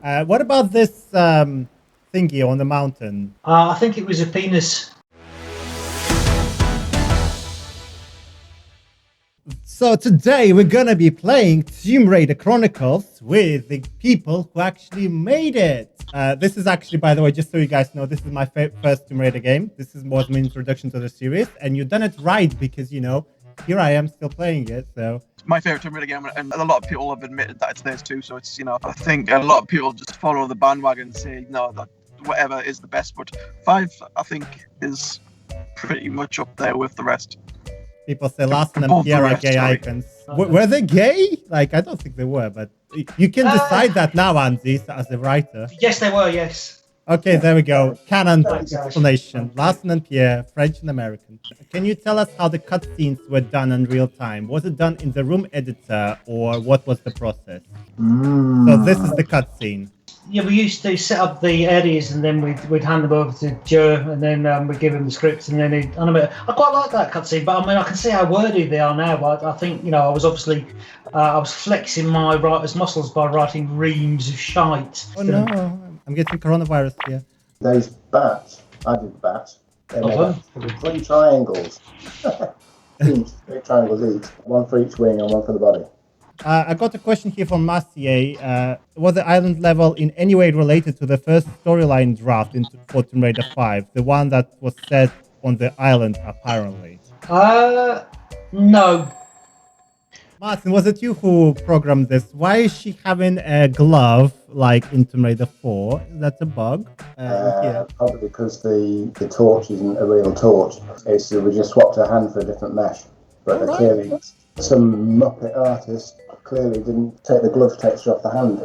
What about this thingy on the mountain? I think it was a penis. So today we're gonna be playing Tomb Raider Chronicles with the people who actually made it. This is actually, by the way, just so you guys know, this is my first Tomb Raider game. This was my introduction to the series, and you've done it right because, you know, here I am still playing it, so... My favorite Tomb Raider game, and a lot of people have admitted that it's theirs too, so it's, you know, I think a lot of people just follow the bandwagon and say, no, that whatever is the best, but 5, I think, is pretty much up there with the rest. People say Larson and Pierre are gay icons. Were they gay? Like, I don't think they were, but you can decide that now, Andy, as a writer. Yes, they were, yes. Okay, there we go. Canon explanation. Larson and Pierre, French and American. Can you tell us how the cutscenes were done in real time? Was it done in the room editor, or what was the process? So this is the cutscene. Yeah, we used to set up the areas and then we'd hand them over to Joe and then we'd give him the scripts and then he'd animate. I quite like that cutscene, but I mean, I can see how wordy they are now. But I think, you know, I was obviously, I was flexing my writer's muscles by writing reams of shite. Oh no, I'm getting coronavirus here. Those bats, I did bats. They're made up of 3 triangles. Each, 3 triangles each. 1 for each wing and 1 for the body. I got a question here from Massier. Was the island level in any way related to the first storyline draft for Tomb Raider 5? The one that was set on the island, apparently. No. Martin, was it you who programmed this? Why is she having a glove like in Tomb Raider 4? Is that a bug? Probably because the torch isn't a real torch. It's we just swapped her hand for a different mesh. But clearly, some Muppet artist clearly didn't take the glove texture off the hand.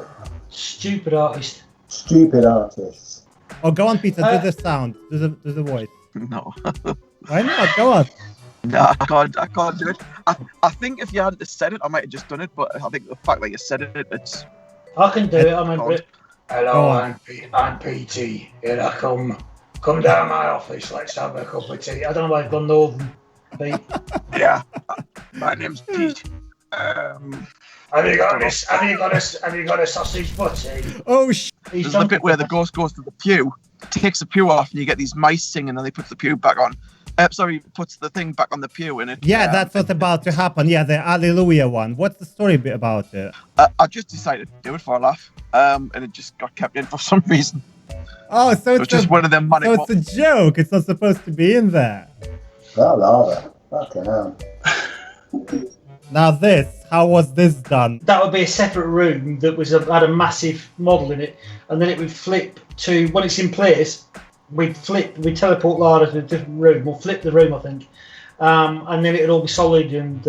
Stupid artist. Stupid artists. Oh, go on, Peter. Do the sound. Do the voice. No. Why not? Go on. No, I can't do it. I think if you hadn't said it, I might have just done it, but I think the fact that you said it, it's... I can do it, I mean... Hello, I'm PT. Here I come. Come down my office, let's have a cup of tea. I don't know why I've gone northern, Pete. Yeah, my name's Pete. Have you got a sausage butty? Oh, There's the bit where the ghost goes to the pew, takes the pew off, and you get these mice singing, and they put the pew back on. Puts the thing back on the pew in it. Yeah, that's what's about to happen. Yeah, the Alleluia one. What's the story bit about it? I just decided to do it for a laugh, and it just got kept in for some reason. Oh, so it's just one of them money. So it's a joke. It's not supposed to be in there. Oh, rather. Fucking hell. Now how was this done? That would be a separate room that had a massive model in it, and then it would flip to, when it's in place, we'd teleport Lara to a different room, or flip the room, I think, and then it'd all be solid. And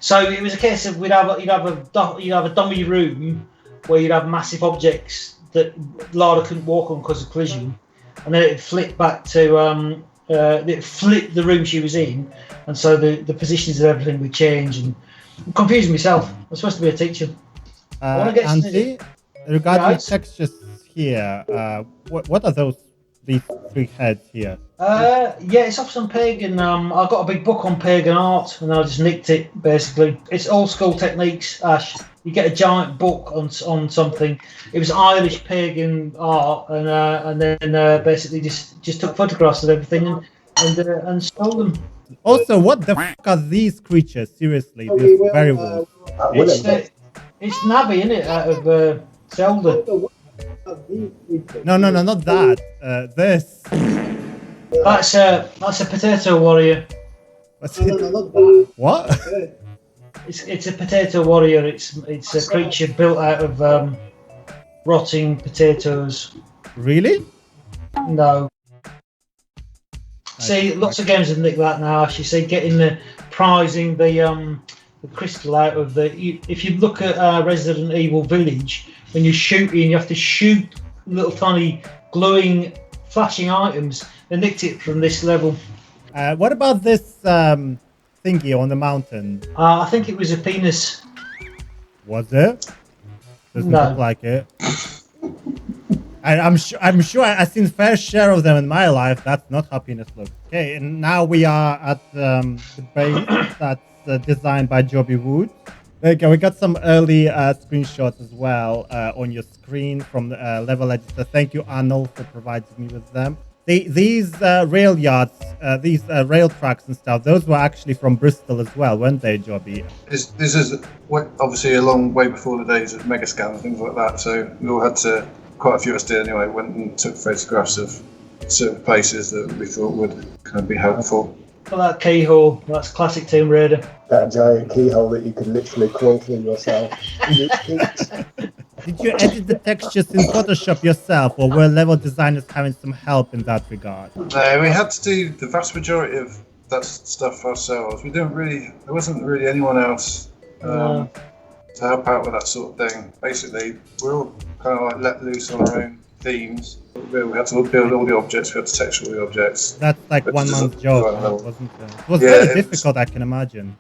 so it was a case of you'd have a dummy room where you'd have massive objects that Lara couldn't walk on because of collision, and then it'd flip back to it flipped the room she was in, and so the positions of everything would change. And I'm confusing myself. I'm supposed to be a teacher. Andy, regarding textures here, what are these 3 heads here? Yeah, it's off some pagan. I got a big book on pagan art, and I just nicked it. Basically, it's old school techniques. Ash, you get a giant book on something. It was Irish pagan art, and then basically just took photographs of everything and stole them. Also, what the fuck are these creatures? Seriously, these werewolves. It's Navi, isn't it? Out of Zelda. No, not that. This. That's a potato warrior. What's it? What? It's a potato warrior. It's a creature built out of rotting potatoes. Really? No. See, lots of games have nicked that now. Actually, see, prizing the crystal out of if you look at Resident Evil Village, when you're shooting, you have to shoot little tiny glowing, flashing items. They nicked it from this level. What about this thingy on the mountain? I think it was a penis. Was it? Doesn't No. look like it. I'm sure I've seen fair share of them in my life. That's not how penis looks. Okay, and now we are at the base that's designed by Joby Wood. There you go. We got some early screenshots as well on your screen from the level editor. Thank you, Arnold, for providing me with them. These rail yards, these rail tracks and stuff, those were actually from Bristol as well, weren't they, Joby? This is obviously a long way before the days of Megascan and things like that. So we all had to, quite a few of us did anyway, went and took photographs of certain places that we thought would kind of be helpful. For that keyhole, that's classic Tomb Raider. That giant keyhole that you could literally crawl through yourself. Did you edit the textures in Photoshop yourself, or were level designers having some help in that regard? No, we had to do the vast majority of that stuff ourselves. There wasn't really anyone else to help out with that sort of thing. Basically, we're all kind of like let loose on our own themes. We had to build all the objects, we had to texture all the objects. That's like Which 1 is month's a- job, well, wasn't it? It was very difficult, I can imagine.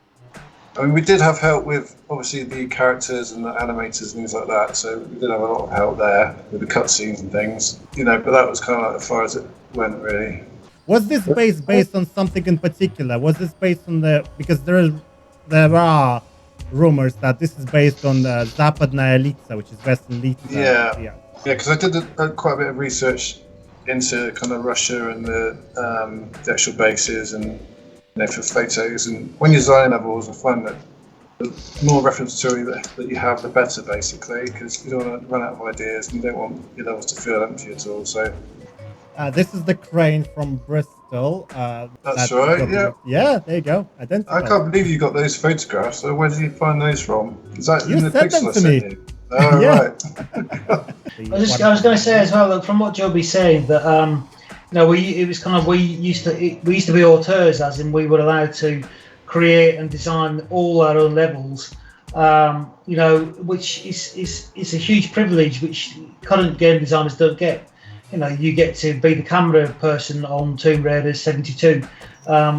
I mean, we did have help with obviously the characters and the animators and things like that. So we did have a lot of help there with the cutscenes and things, but that was kind of like as far as it went, really. Was this based on something in particular? Was this based on because there are rumors that this is based on the Zapadnaya Litsa, which is Western Litsa. Yeah, because I did quite a bit of research into kind of Russia and the actual bases and for photos. And when you're designing levels, I find that the more reference material that you have, the better, basically, because you don't want to run out of ideas and you don't want your levels to feel empty at all. So this is the crane from Bristol. that's right. Yeah. Yeah, there you go. Identical. I can't believe you got those photographs. So where did you find those from? Is that You in the sent pixel them I to sent me. you? Oh, Yeah. right. I was going to say as well, that from what Joby's saying, that we used to be auteurs, as in we were allowed to create and design all our own levels, which is a huge privilege which current game designers don't get. You get to be the camera person on Tomb Raider 72,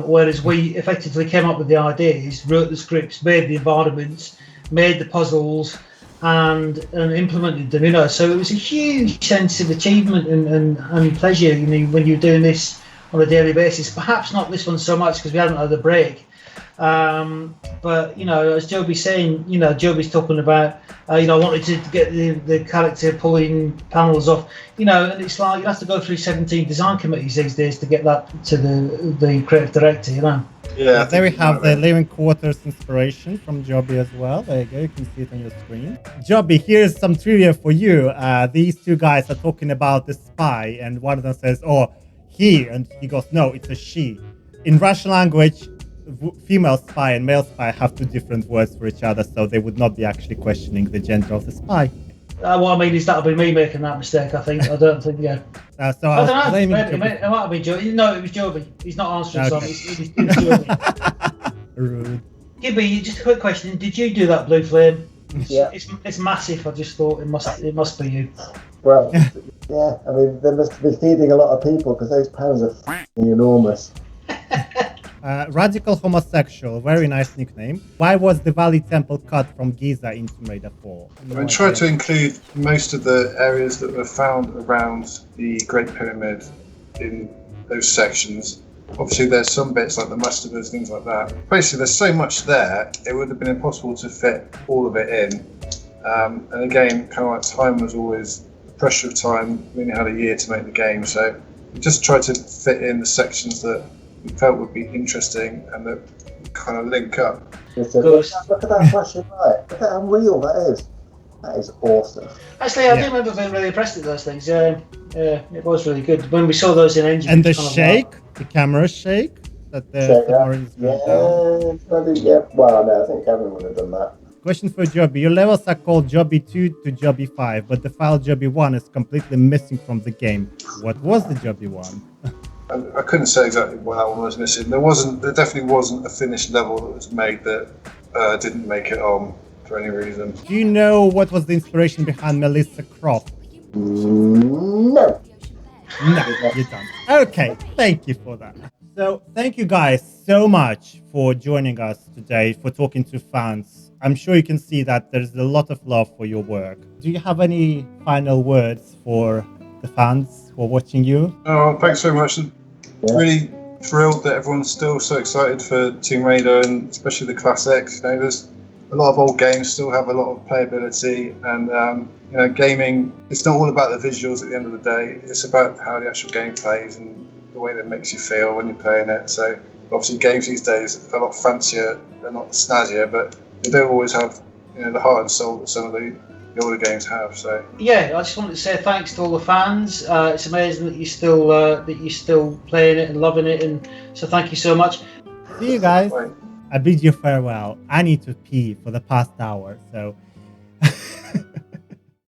whereas we effectively came up with the ideas, wrote the scripts, made the environments, made the puzzles, and implemented them. So it was a huge sense of achievement and pleasure, when you're doing this on a daily basis. Perhaps not this one so much because we hadn't had a break. But as Joby's saying, Joby's talking about, I wanted to get the character pulling panels off, and it's like you have to go through 17 design committees these days to get that to the creative director, Yeah. There we have the Living Quarters inspiration from Joby as well. There you go. You can see it on your screen. Joby, here's some trivia for you. These two guys are talking about the spy, and one of them says, "Oh, he," and he goes, "No, it's a she." In Russian language, female spy and male spy have two different words for each other, so they would not be actually questioning the gender of the spy. What I mean is that'll be me making that mistake, I think. I don't think, yeah. So I don't know. blaming It might have been Joby. No, it was Joby. He's not answering something. It was Joby. Rude. Gibby, just a quick question. Did you do that blue flame? Yeah. It's massive. I just thought it must be you. Well, yeah, I mean, they must be feeding a lot of people because those pans are f***ing enormous. Radical Homosexual, very nice nickname. Why was the Valley Temple cut from Giza in Tomb Raider 4? I tried to include most of the areas that were found around the Great Pyramid in those sections. Obviously, there's some bits like the mastabas, things like that. Basically, there's so much there, it would have been impossible to fit all of it in. And again, kind of like time was always the pressure of time. We only had a year to make the game, so we just tried to fit in the sections that we felt would be interesting and that kind of link up. Look at that flashing light. Look at how real that is. That is awesome. Actually, I do remember being really impressed with those things. Yeah, it was really good. When we saw those in engine. And the shake, the camera shake, that the Yeah. Well, no, I think Kevin would have done that. Question for Joby. Your levels are called Joby 2 to Joby 5, but the file Joby 1 is completely missing from the game. What was the Joby 1? I couldn't say exactly what that one was missing. There definitely wasn't a finished level that was made that didn't make it on for any reason. Do you know what was the inspiration behind Melissa Croft? No. No, you don't. Okay, thank you for that. So, thank you guys so much for joining us today, for talking to fans. I'm sure you can see that there's a lot of love for your work. Do you have any final words for the fans who are watching you? Oh, thanks very much. Really thrilled that everyone's still so excited for Tomb Raider and especially the classics. There's a lot of old games still have a lot of playability, and you know, gaming, it's not all about the visuals at the end of the day. It's about how the actual game plays and the way that it makes you feel when you're playing it. So obviously games these days are a lot fancier, they're not snazzier, but they don't always have, you know, the heart and soul that some of the older games have. So yeah, I just wanted to say thanks to all the fans. It's amazing that you're still playing it and loving it, and so thank you so much. See you guys. Right. I bid you farewell. I need to pee for the past hour, so